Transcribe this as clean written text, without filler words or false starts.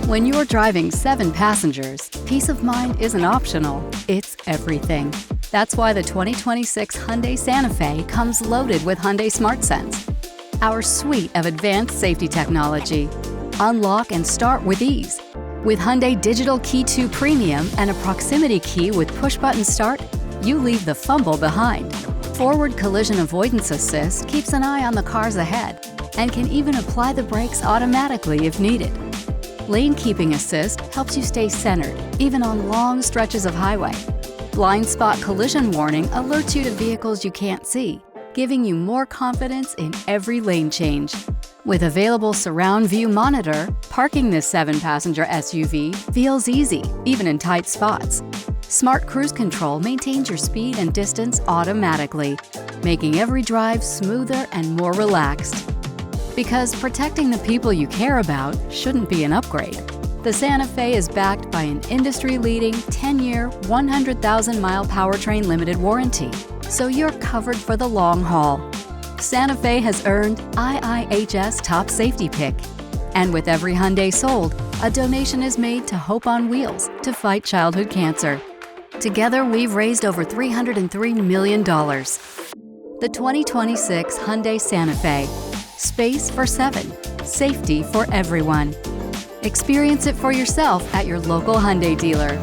When you're driving 7 passengers, peace of mind isn't optional, it's everything. That's why the 2026 Hyundai Santa Fe comes loaded with Hyundai SmartSense, our suite of advanced safety technology. Unlock and start with ease. With Hyundai Digital Key 2 Premium and a proximity key with push-button start, you leave the fumble behind. Forward Collision Avoidance Assist keeps an eye on the cars ahead and can even apply the brakes automatically if needed. Lane Keeping Assist helps you stay centered, even on long stretches of highway. Blind Spot Collision Warning alerts you to vehicles you can't see, giving you more confidence in every lane change. With available surround view monitor, parking this 7-passenger SUV feels easy, even in tight spots. Smart Cruise Control maintains your speed and distance automatically, making every drive smoother and more relaxed. Because protecting the people you care about shouldn't be an upgrade. The Santa Fe is backed by an industry-leading 10-year, 100,000-mile powertrain limited warranty, so you're covered for the long haul. Santa Fe has earned IIHS Top Safety Pick. And with every Hyundai sold, a donation is made to Hope on Wheels to fight childhood cancer. Together, we've raised over $303 million. The 2026 Hyundai Santa Fe. Space for 7. Safety for everyone. Experience it for yourself at your local Hyundai dealer.